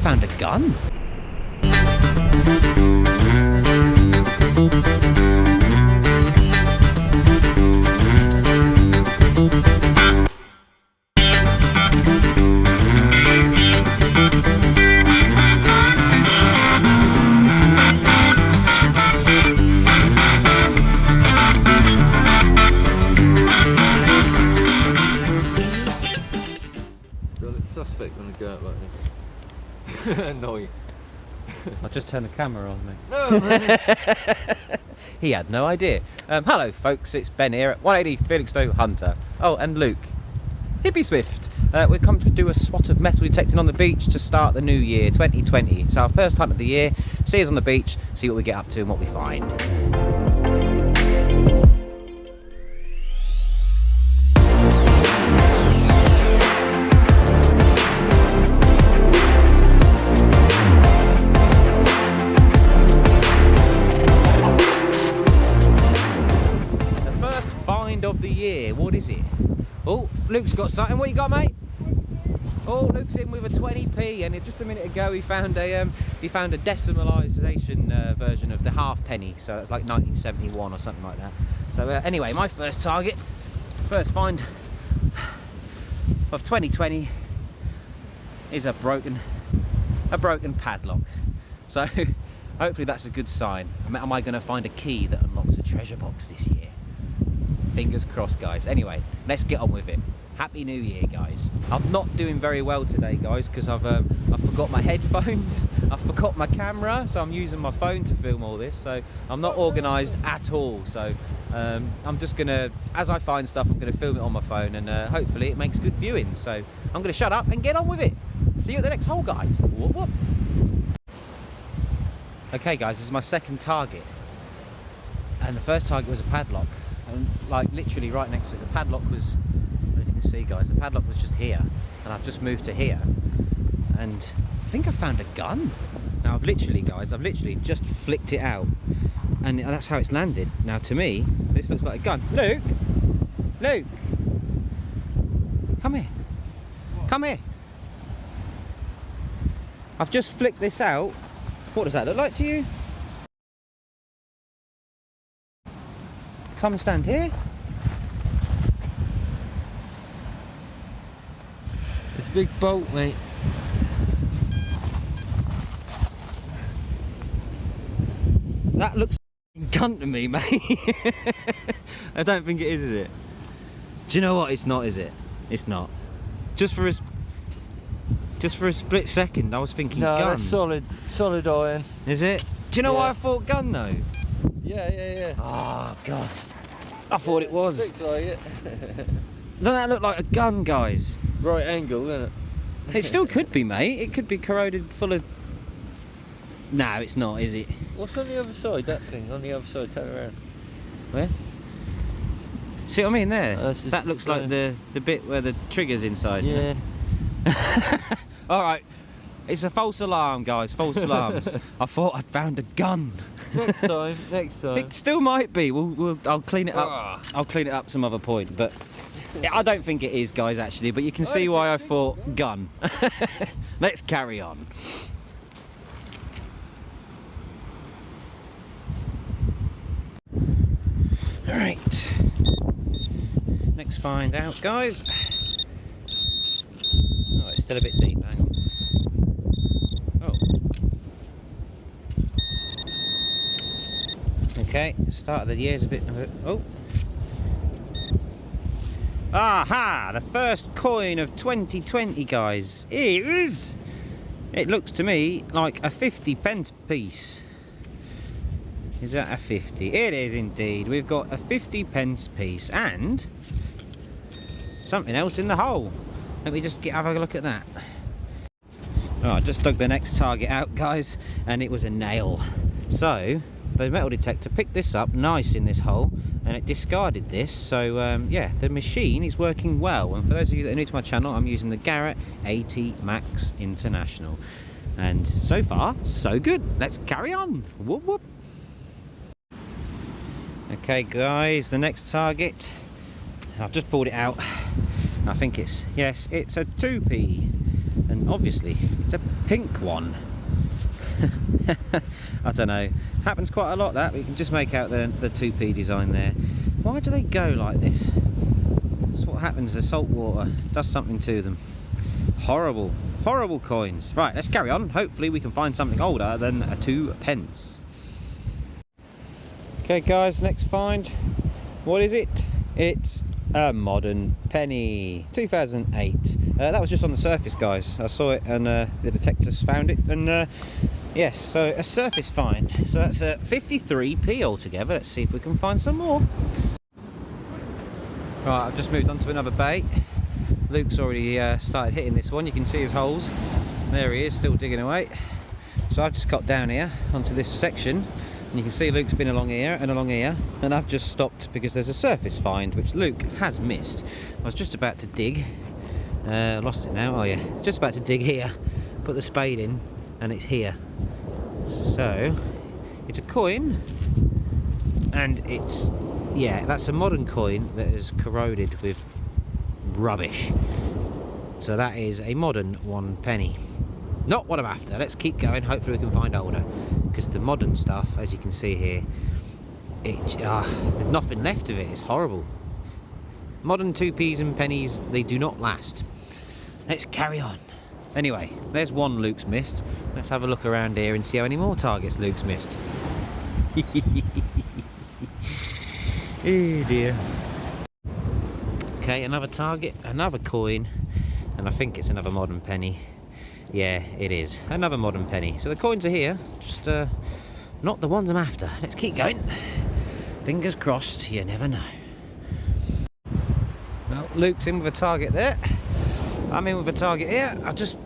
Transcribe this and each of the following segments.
found a gun. Suspect when I go out like this. Annoying. I'll just turn the camera on, mate. No, man. He had no idea. Hello folks, it's Ben here at 180 Felixstowe Hunter. Oh, and Luke. Hippie Swift. We've come to do a swat of metal detecting on the beach to start the new year, 2020. It's our first hunt of the year. See us on the beach, see what we get up to and what we find. Of the year, what is it? Oh, Luke's got something. What you got, mate? Oh, Luke's in with a 20p, and just a minute ago he found a decimalisation version of the halfpenny, so that's like 1971 or something like that. So anyway, my first target, first find of 2020 is a broken padlock. So hopefully that's a good sign. Am I going to find a key that unlocks a treasure box this year? Fingers crossed, guys. Anyway, let's get on with it. Happy New Year, guys. I'm not doing very well today, guys, because I've forgot my headphones, I've forgot my camera, so I'm using my phone to film all this, so I'm not organised at all. So I'm just gonna, as I find stuff, I'm gonna film it on my phone, and hopefully it makes good viewing. So I'm gonna shut up and get on with it. See you at the next hole, guys. Whoop, whoop. Okay, guys, this is my second target, and the first target was a padlock. And like literally right next to it, the padlock was, I don't know if you can see, guys, the padlock was just here, and I've just moved to here, and I think I found a gun. Now I've literally just flicked it out, and that's how it's landed. Now to me, this looks like a gun. Luke, come here, come here. I've just flicked this out. What does that look like to you? Come stand here. It's a big bolt, mate. That looks gun to me, mate. I don't think it is it? Do you know what? It's not, is it? It's not. Just for a split second, I was thinking gun. No, that's solid iron. Is it? Do you know why I thought gun though? Yeah. Oh God, I thought it was. Looks like it. Doesn't that look like a gun, guys? Right angle, isn't it? It still could be, mate. It could be corroded full of... No, it's not, is it? What's on the other side, that thing? On the other side, turn around. Where? See what I mean there? That looks like the bit where the trigger's inside. Yeah. Alright, it's a false alarm, guys, false alarms. I thought I'd found a gun. Next time. It still might be. I'll clean it up. I'll clean it up some other point, but I don't think it is, guys, actually, but you can see why I thought gun. Let's carry on. Alright. Next find out, guys. Oh, it's still a bit deep, hang on. Oh. Okay, start of the year's a bit of a... Oh. Aha! The first coin of 2020, guys. Here it is! It looks to me like a 50p piece. Is that a 50? It is indeed. We've got a 50p piece and something else in the hole. Let me just have a look at that. Oh, I just dug the next target out, guys, and it was a nail. So the metal detector picked this up nice in this hole and it discarded this. So yeah, the machine is working well. And for those of you that are new to my channel, I'm using the Garrett 80 Max International. And so far, so good. Let's carry on. Whoop whoop. Okay, guys, the next target. I've just pulled it out. I think it's, yes, it's a 2p. and obviously it's a pink one. I don't know, happens quite a lot that, but you can just make out the 2p design there. Why do they go like this? That's what happens, the salt water does something to them. Horrible, horrible coins. Right, let's carry on. Hopefully we can find something older than a 2p. Okay guys, next find. What is it? It's a modern penny, 2008. That was just on the surface, guys. I saw it and the detectives found it, and yes, so a surface find. So that's a 53p altogether. Let's see if we can find some more. Right, I've just moved on to another bait. Luke's already started hitting this one. You can see his holes. There he is, still digging away. So I've just got down here onto this section, and you can see Luke's been along here, and I've just stopped because there's a surface find which Luke has missed. I was just about to dig. Lost it now. Oh yeah, just about to dig here, put the spade in, and it's here. So it's a coin, and it's, yeah, that's a modern coin that is corroded with rubbish. So that is a modern 1p. Not what I'm after. Let's keep going. Hopefully we can find older, because the modern stuff, as you can see here, there's nothing left of it. It's horrible. Modern 2p's and pennies, they do not last. Let's carry on. Anyway, there's one Luke's missed. Let's have a look around here and see how many more targets Luke's missed. Oh dear. Okay, another target, another coin, and I think it's another modern penny. Yeah, it is. Another modern penny. So the coins are here, just not the ones I'm after. Let's keep going. Fingers crossed, you never know. Well, Luke's in with a target there. I'm in with a target here. I just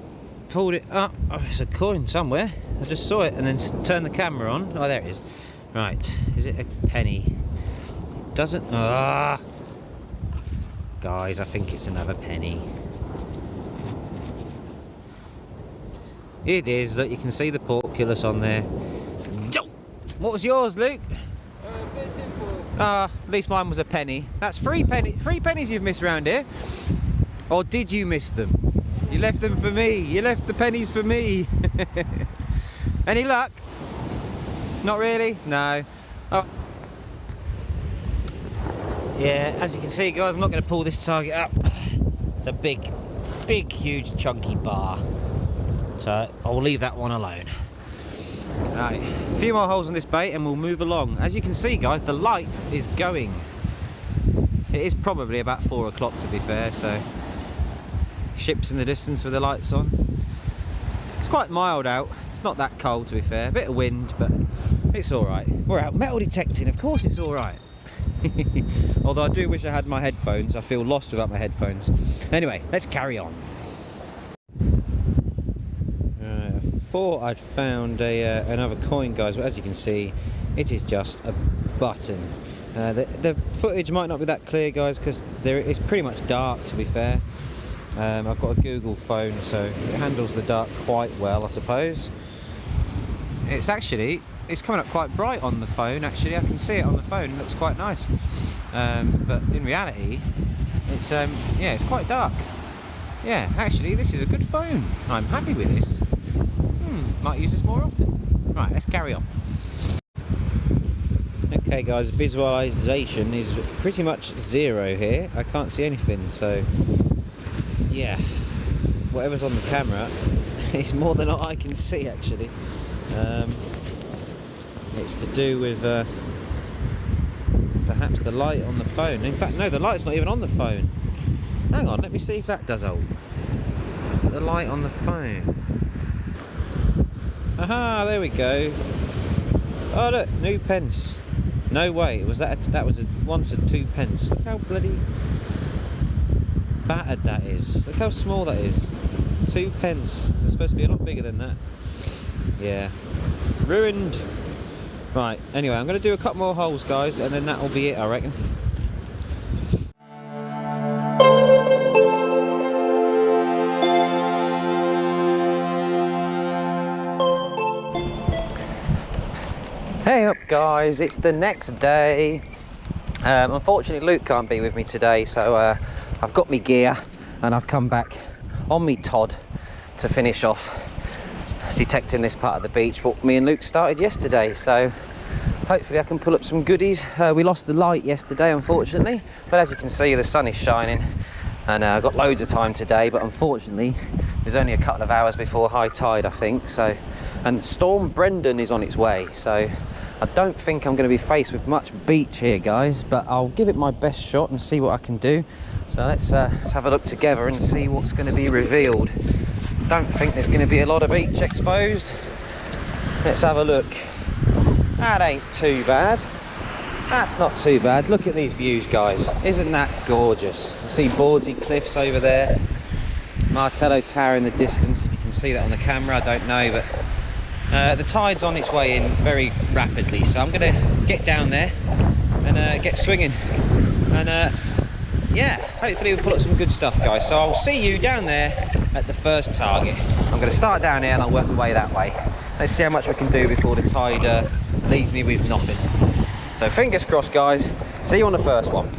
pulled it up. Oh, it's a coin somewhere. I just saw it and then turned the camera on. Oh, there it is. Right, is it a penny? Doesn't. Ah, guys, I think it's another penny. It is. Look, you can see the portcullis on there. What was yours, Luke? At least mine was a penny. That's three pennies you've missed around here. Or did you miss them? You left them for me. You left the pennies for me. Any luck? Not really? No. Oh. Yeah, as you can see, guys, I'm not going to pull this target up. It's a big, huge, chunky bar. So I'll leave that one alone. Right, a few more holes on this bait and we'll move along. As you can see, guys, the light is going. It is probably about 4 o'clock, to be fair, so ships in the distance with the lights on. It's quite mild out. It's not that cold, to be fair. A bit of wind, but it's all right. We're out metal detecting. Of course, it's all right. Although I do wish I had my headphones. I feel lost without my headphones. Anyway, let's carry on. Thought I'd found another coin, guys, but as you can see, it is just a button. The footage might not be that clear, guys, because it's pretty much dark, to be fair. I've got a Google phone, so it handles the dark quite well, I suppose. It's coming up quite bright on the phone. Actually, I can see it on the phone. It looks quite nice, but in reality, it's quite dark. Yeah, actually, this is a good phone. I'm happy with this. Might use this more often. Right, let's carry on. Okay, guys, visualization is pretty much zero here. I can't see anything, so yeah, whatever's on the camera is more than I can see, actually. It's to do with perhaps the light on the phone. In fact, no, the light's not even on the phone. Hang on, let me see if that does hold. The light on the phone. Aha, there we go. Oh look, new pence. No way, was that was once a 2p. Look how bloody battered that is. Look how small that is. 2p. It's supposed to be a lot bigger than that. Yeah. Ruined. Right, anyway, I'm going to do a couple more holes, guys, and then that'll be it, I reckon. Hey up, guys, it's the next day. Unfortunately, Luke can't be with me today, so I've got me gear and I've come back on me Todd to finish off detecting this part of the beach, but me and Luke started yesterday, so hopefully I can pull up some goodies. We lost the light yesterday, unfortunately, but as you can see, the sun is shining, and I've got loads of time today, but unfortunately there's only a couple of hours before high tide, I think. So, and Storm Brendan is on its way, so I don't think I'm going to be faced with much beach here, guys, but I'll give it my best shot and see what I can do. So let's have a look together and see what's going to be revealed. Don't think there's going to be a lot of beach exposed. Let's have a look. That ain't too bad. That's not too bad. Look at these views, guys. Isn't that gorgeous? You see Bordsey Cliffs over there, Martello Tower in the distance, if you can see that on the camera, I don't know, but the tide's on its way in very rapidly, so I'm going to get down there and get swinging, and yeah, hopefully we'll pull up some good stuff, guys. So I'll see you down there at the first target. I'm going to start down here and I'll work my way that way. Let's see how much we can do before the tide leaves me with nothing. So fingers crossed, guys. See you on the first one.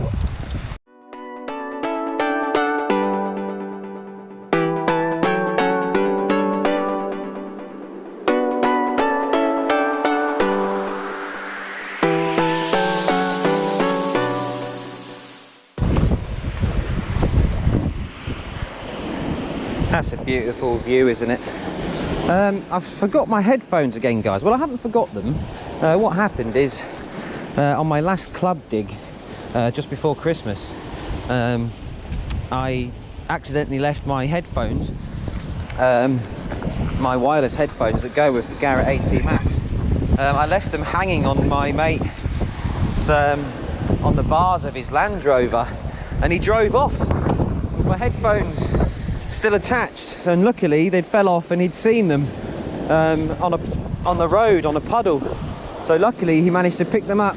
That's a beautiful view, isn't it? I've forgot my headphones again, guys. Well, I haven't forgot them. What happened is, on my last club dig, just before Christmas, I accidentally left my headphones, my wireless headphones that go with the Garrett AT Max. I left them hanging on my mate's, on the bars of his Land Rover, and he drove off with my headphones still attached, and luckily they'd fell off and he'd seen them on the road on a puddle, so luckily he managed to pick them up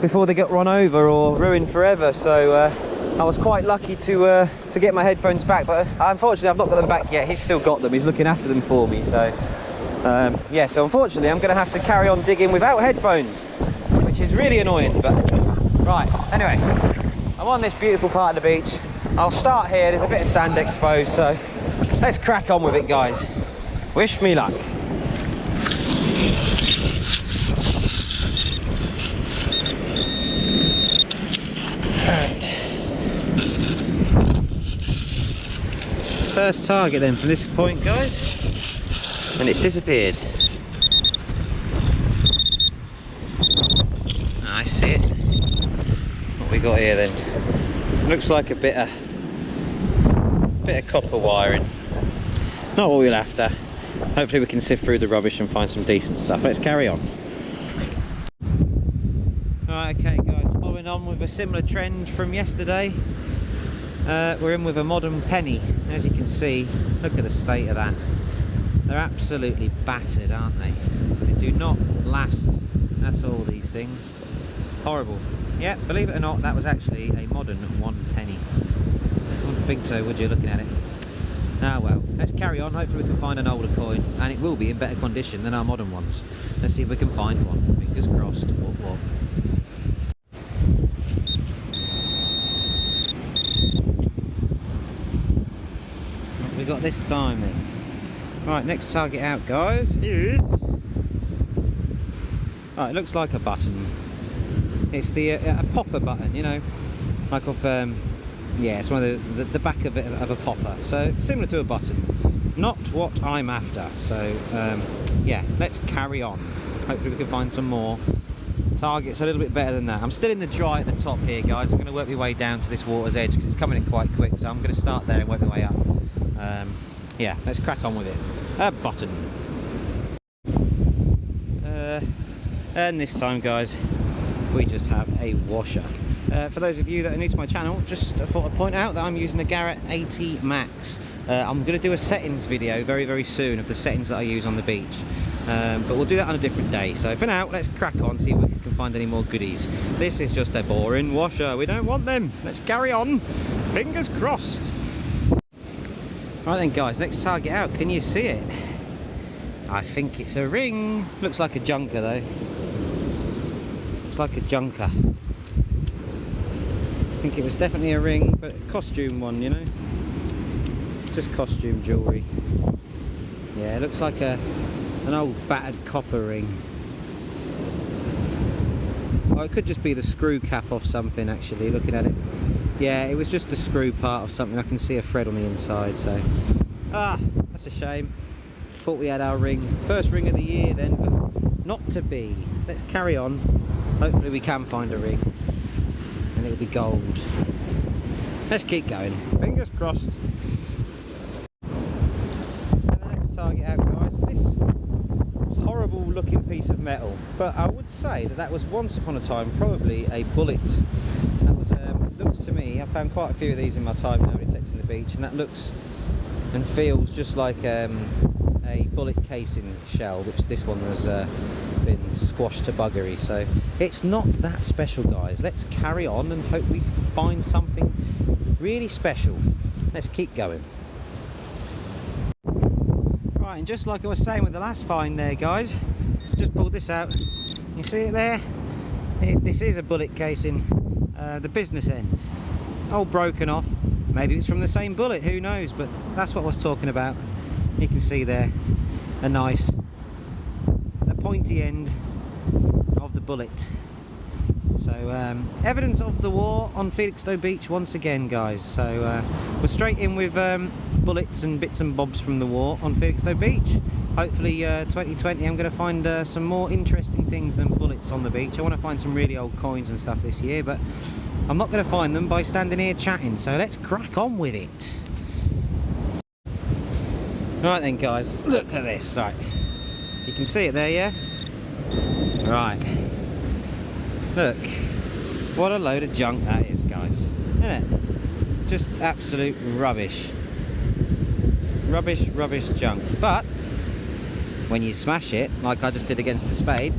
before they got run over or ruined forever. So I was quite lucky to get my headphones back, but unfortunately I've not got them back yet. He's still got them, he's looking after them for me, so yeah, so unfortunately I'm going to have to carry on digging without headphones, which is really annoying. But right, anyway, I'm on this beautiful part of the beach. I'll start here. There's a bit of sand exposed, so let's crack on with it, guys. Wish me luck. First target then from this point, guys, and it's disappeared. I see it. What we got here then? Looks like a bit of copper wiring. Not what we're after. Hopefully we can sift through the rubbish and find some decent stuff. Let's carry on. Alright, okay guys, following on with a similar trend from yesterday. We're in with a modern penny. As you can see, look at the state of that. They're absolutely battered, aren't they? They do not last at all, these things. Horrible. Yeah, believe it or not, that was actually a modern 1 penny. Wouldn't think so, would you, looking at it? Ah well, let's carry on. Hopefully we can find an older coin, and it will be in better condition than our modern ones. Let's see if we can find one. Fingers crossed. What? What have we got this time then? Right, next target out, guys, is... Right, it looks like a button. It's the a popper button, you know, like of yeah, it's one of the back of a popper, so similar to a button. Not what I'm after. So yeah, let's carry on. Hopefully we can find some more targets a little bit better than that. I'm still in the dry at the top here, guys. I'm going to work my way down to this water's edge because it's coming in quite quick, so I'm going to start there and work my way up. Yeah, let's crack on with it. A button. And this time, guys, we just have a washer. For those of you that are new to my channel, just thought I'd point out that I'm using a Garrett AT Max. I'm going to do a settings video very soon of the settings that I use on the beach, but we'll do that on a different day. So for now, let's crack on, see if we can find any more goodies. This is just a boring washer, we don't want them. Let's carry on, fingers crossed. Right then guys, next target out, can you see it? I think it's a ring. Looks like a junker though. Looks like a junker. I think it was definitely a ring, but a costume one, you know. Just costume jewellery. Yeah, it looks like an old battered copper ring. Or it could just be the screw cap off something, actually, looking at it. Yeah, it was just the screw part of something. I can see a thread on the inside, so... Ah, that's a shame. Thought we had our ring. First ring of the year then, but not to be. Let's carry on. Hopefully we can find a ring. And it'll be gold. Let's keep going. Fingers crossed. And the next target out, guys, is this horrible looking piece of metal. But I would say that that was once upon a time probably a bullet. That was, looks to me, I found quite a few of these in my time now detecting the beach, and that looks and feels just like a bullet casing shell, which this one has been squashed to buggery. So it's not that special, guys. Let's carry on and hope we find something really special. Let's keep going. Right, and just like I was saying with the last find there, guys, just pulled this out. You see it there? This is a bullet casing, the business end, all broken off. Maybe it's from the same bullet, who knows, but that's what I was talking about. You can see there the pointy end of the bullet. So evidence of the war on Felixstowe beach once again, guys. So we're straight in with bullets and bits and bobs from the war on Felixstowe beach. Hopefully 2020 I'm going to find some more interesting things than bullets on the beach. I want to find some really old coins and stuff this year, but I'm not going to find them by standing here chatting, so let's crack on with it. Right then, guys, look at this. Right, you can see it there, yeah? Right, look, what a load of junk that is, guys, isn't it? Just absolute rubbish. Rubbish junk. But when you smash it, like I just did against the spade,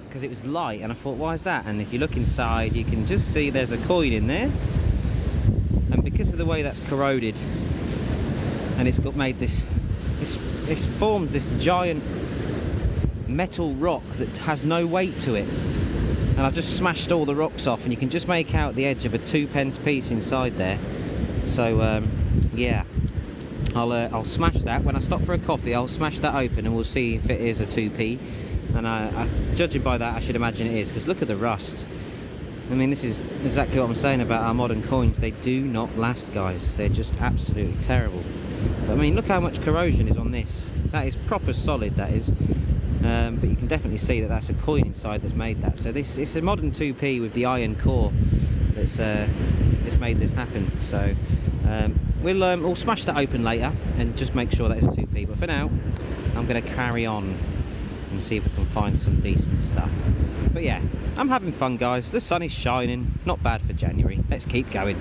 because it was light, and I thought, why is that? And if you look inside, you can just see there's a coin in there, and because of the way that's corroded, and it's got made it's formed this giant metal rock that has no weight to it, and I've just smashed all the rocks off, and you can just make out the edge of a 2p piece inside there. So yeah, I'll smash that when I stop for a coffee. I'll smash that open and we'll see if it is a 2p. And judging by that, I should imagine it is, because look at the rust. I mean, this is exactly what I'm saying about our modern coins. They do not last, guys. They're just absolutely terrible. But, I mean, look how much corrosion is on this. That is proper solid, that is. But you can definitely see that that's a coin inside that's made that. So it's a modern 2p with the iron core that's made this happen. So we'll smash that open later and just make sure that it's a 2p. But for now, I'm going to carry on and see if we can find some decent stuff. But yeah, I'm having fun, guys. The sun is shining, not bad for January. Let's keep going.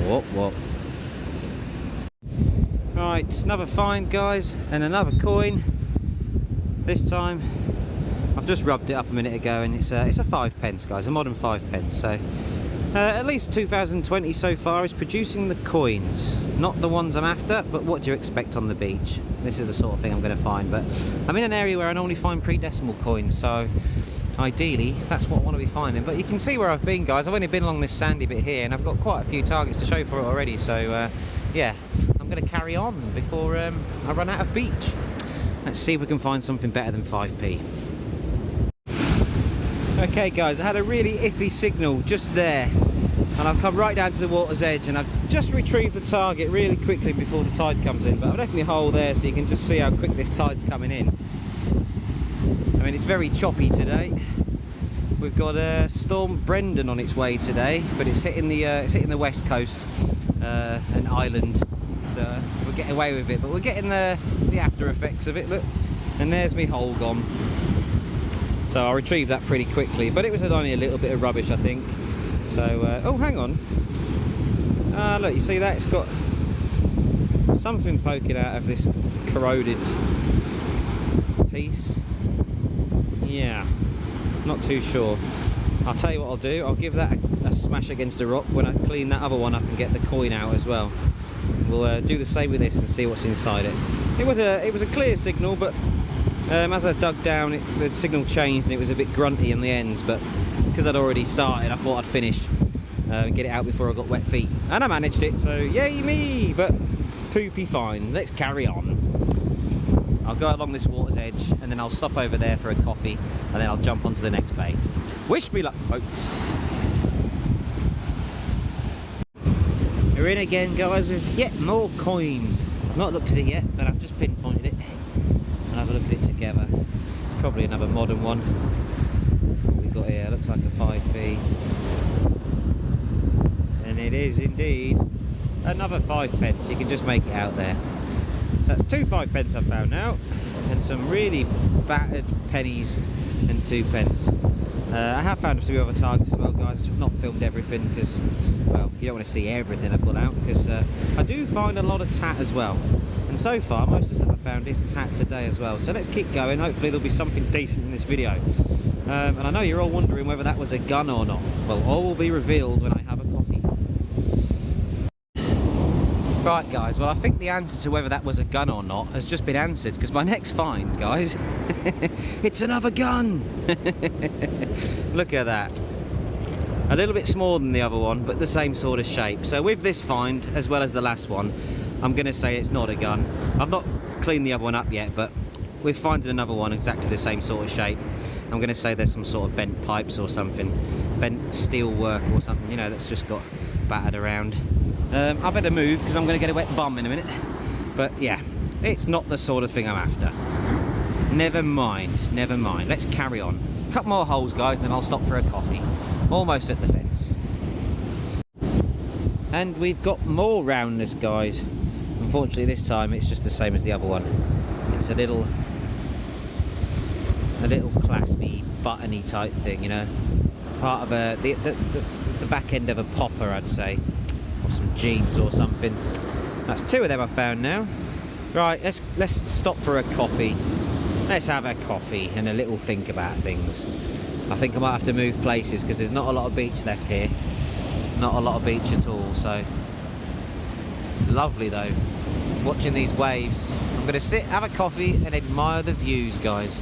What? Right, another find, guys, and another coin. This time I've just rubbed it up a minute ago, and it's a 5p, guys, a modern 5p. So at least 2020 so far is producing the coins, not the ones I'm after, but what do you expect on the beach? This is the sort of thing I'm going to find. But I'm in an area where I normally find pre-decimal coins, so ideally that's what I want to be finding. But you can see where I've been, guys. I've only been along this sandy bit here, and I've got quite a few targets to show for it already. So yeah, I'm going to carry on before I run out of beach. Let's see if we can find something better than 5p. Okay, guys, I had a really iffy signal just there, and I've come right down to the water's edge, and I've just retrieved the target really quickly before the tide comes in. But I've left me a hole there so you can just see how quick this tide's coming in. I mean, it's very choppy today. We've got Storm Brendan on its way today, but it's hitting the west coast, an island. So we're getting away with it, but we're getting the after effects of it. Look, and there's me hole gone. So I retrieved that pretty quickly, but it was only a little bit of rubbish, I think. So oh, hang on. Look, you see that? It's got something poking out of this corroded piece. Yeah, not too sure. I'll tell you what I'll do. I'll give that a smash against a rock when I clean that other one up and get the coin out as well. We'll do the same with this and see what's inside it. It was a clear signal, but as I dug down, the signal changed and it was a bit grunty in the ends. But because I'd already started, I thought I'd finish and get it out before I got wet feet, and I managed it. So yay me! But poopy fine. Let's carry on. I'll go along this water's edge and then I'll stop over there for a coffee and then I'll jump onto the next bay. Wish me luck, folks. We're in again, guys, with yet more coins. I've not looked at it yet, but I've just pinpointed it. And have a look at it together. Probably another modern one. What we got here looks like a 5p. And it is indeed another 5p. You can just make it out there. So that's 2 5p I've found now, and some really battered pennies and 2p. I have found a few other targets as well, guys. I've not filmed everything because, well, you don't want to see everything I put out, because I do find a lot of tat as well. And so far, most of the stuff I've found is tat today as well. So let's keep going. Hopefully there'll be something decent in this video. And I know you're all wondering whether that was a gun or not. Well, all will be revealed when I have a coffee. Right, guys, well, I think the answer to whether that was a gun or not has just been answered, because my next find, guys, it's another gun. Look at that. A little bit smaller than the other one, but the same sort of shape. So with this find, as well as the last one, I'm going to say it's not a gun. I've not cleaned the other one up yet, but we've found another one exactly the same sort of shape. I'm going to say there's some sort of bent pipes or something, bent steel work or something, you know, that's just got battered around. I better move because I'm going to get a wet bum in a minute. But yeah, it's not the sort of thing I'm after. Never mind, never mind. Let's carry on. A couple more holes, guys, and then I'll stop for a coffee. Almost at the fence. And we've got more roundness, guys. Unfortunately, this time it's just the same as the other one. It's a little claspy, buttony type thing, you know. Part of the back end of a popper, I'd say. Or some jeans or something. That's 2 of them I found now. Right, let's stop for a coffee. Let's have a coffee and a little think about things. I think I might have to move places because there's not a lot of beach left here. Not a lot of beach at all, so lovely though. Watching these waves. I'm gonna sit, have a coffee and admire the views, guys.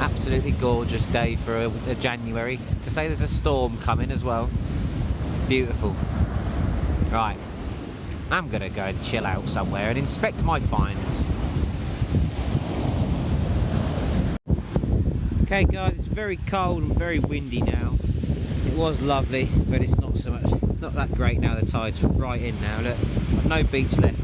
Absolutely gorgeous day for a January. To say there's a storm coming as well. Beautiful. Right, I'm gonna go and chill out somewhere and inspect my finds. Okay, guys, it's very cold and very windy now. It was lovely, but it's not so much, not that great now. The tide's right in now. Look, I've no beach left.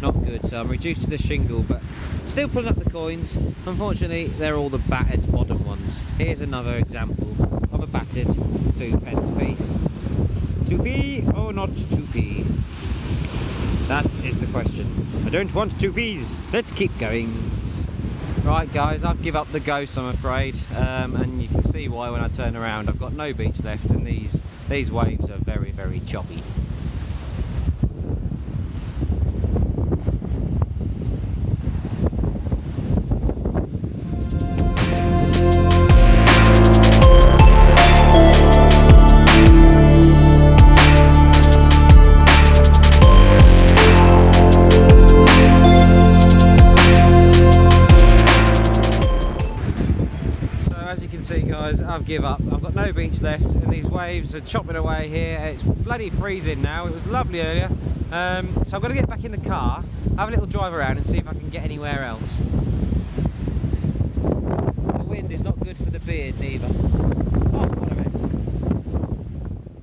Not good. So I'm reduced to the shingle, but still pulling up the coins. Unfortunately, they're all the battered modern ones. Here's another example of a battered 2p piece. 2p or not 2p? That is the question. I don't want 2p's. Let's keep going. Right, guys, I've given up the ghost, I'm afraid, and you can see why when I turn around. I've got no beach left, and these waves are very, very choppy. See, guys, I've given up. I've got no beach left and these waves are chopping away here. It's bloody freezing now. It was lovely earlier, so I've got to get back in the car, have a little drive around and see if I can get anywhere else. The wind is not good for the beard neither. Oh, what a mess.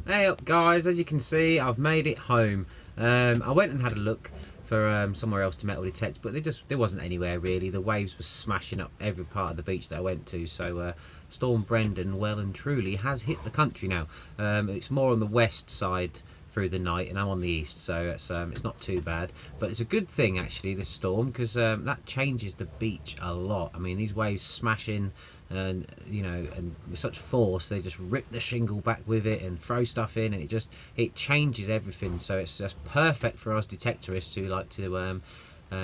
Hey up, guys, as you can see, I've made it home. I went and had a look for somewhere else to metal detect, but there wasn't anywhere really. The waves were smashing up every part of the beach that I went to, so Storm Brendan well and truly has hit the country now. It's more on the west side through the night, and I'm on the east, so it's not too bad. But it's a good thing actually, this storm, because that changes the beach a lot. I mean, these waves smashing, and you know, and with such force, they just rip the shingle back with it and throw stuff in, and it changes everything. So it's just perfect for us detectorists who like to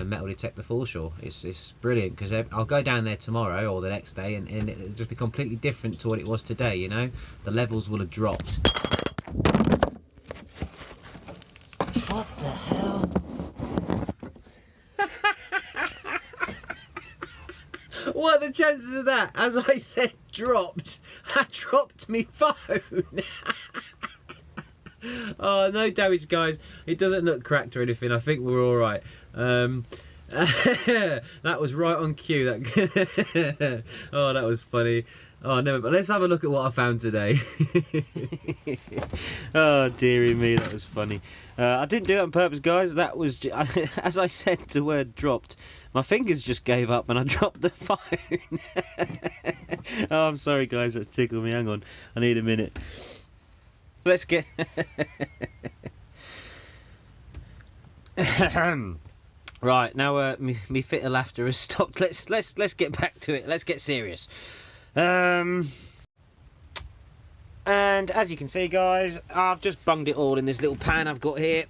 metal detect the foreshore. It's brilliant, because I'll go down there tomorrow or the next day, and it'll just be completely different to what it was today. You know, the levels will have dropped. What the hell? What are the chances of that? As I said, dropped. I dropped me phone. Oh, no damage, guys. It doesn't look cracked or anything. I think we're all right. That was right on cue. That oh, that was funny. Oh, never. But let's have a look at what I found today. Oh, dearie me, that was funny. I didn't do it on purpose, guys. That was, as I said, the word dropped. My fingers just gave up and I dropped the phone. Oh, I'm sorry, guys. That's tickled me. Hang on. I need a minute. Let's get... Right, now me fit of laughter has stopped. Let's get back to it. Let's get serious. And as you can see, guys, I've just bunged it all in this little pan I've got here.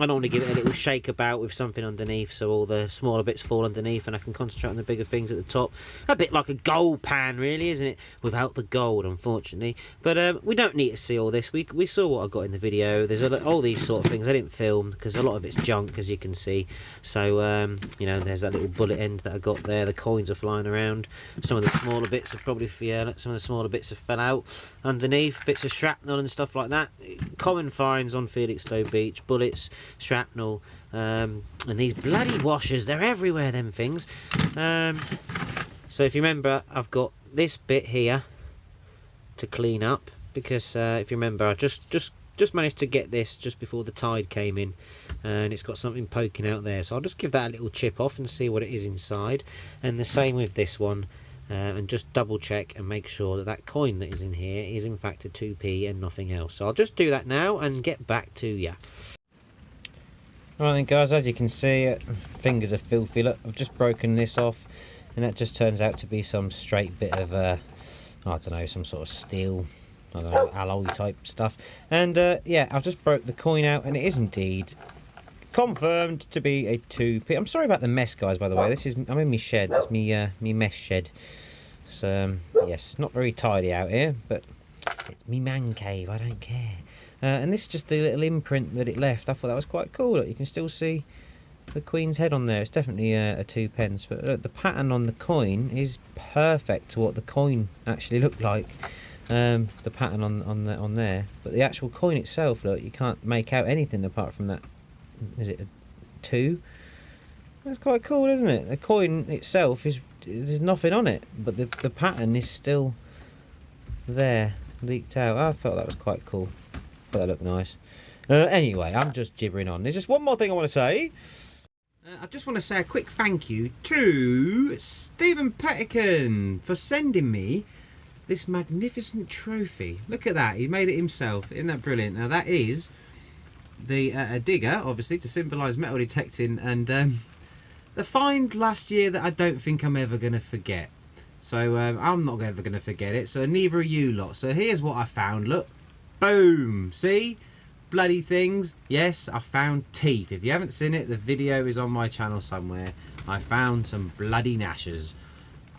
I normally give it a little shake about with something underneath so all the smaller bits fall underneath and I can concentrate on the bigger things at the top. A bit like a gold pan, really, isn't it? Without the gold, unfortunately. But we don't need to see all this. We saw what I got in the video. There's all these sort of things I didn't film because a lot of it's junk, as you can see. So, you know, there's that little bullet end that I got there. The coins are flying around. Some of the smaller bits have probably, yeah, some of the smaller bits have fell out underneath. Bits of shrapnel and stuff like that. Common finds on Felixstowe Beach. Bullets, shrapnel, and these bloody washers, they're everywhere, them things. So if you remember, I've got this bit here to clean up because if you remember, I just managed to get this just before the tide came in, and it's got something poking out there, so I'll just give that a little chip off and see what it is inside. And the same with this one. And just double check and make sure that that coin that is in here is in fact a 2p and nothing else. So I'll just do that now and get back to you. Right then, guys, as you can see, fingers are filthy. Look, I've just broken this off and that just turns out to be some straight bit of I don't know, some sort of steel, I don't know, alloy type stuff. And yeah, I've just broke the coin out and it is indeed confirmed to be a 2p. I'm sorry about the mess, guys, by the way. I'm in my shed. That's me mess shed. So yes, not very tidy out here, but it's me man cave. I don't care. And this is just the little imprint that it left. I thought that was quite cool. Look, you can still see the Queen's head on there. It's definitely a 2p, but look, the pattern on the coin is perfect to what the coin actually looked like. The pattern on there, but the actual coin itself, look, you can't make out anything apart from that. Is it a 2? That's quite cool, isn't it? The coin itself there's nothing on it, but the pattern is still there, leaked out. I felt that was quite cool. Thought that looked nice. Anyway, I'm just gibbering on. There's just one more thing I want to say. I just want to say a quick thank you to Stephen Pettican for sending me this magnificent trophy. Look at that. He made it himself. Isn't that brilliant? Now that is the digger, obviously, to symbolise metal detecting, and the find last year that I don't think I'm ever going to forget. So I'm not ever going to forget it, so neither are you lot. So here's what I found. Look, boom, see, bloody things. Yes, I found teeth. If you haven't seen it, the video is on my channel somewhere. I found some bloody gnashers.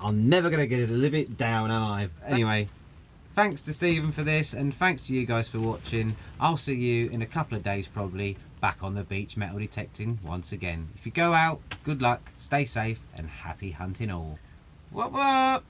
I'm never going to get to live it down, am I? Anyway, thanks to Stephen for this, and thanks to you guys for watching. I'll see you in a couple of days probably, back on the beach metal detecting once again. If you go out, good luck, stay safe, and happy hunting all. Whoop whoop!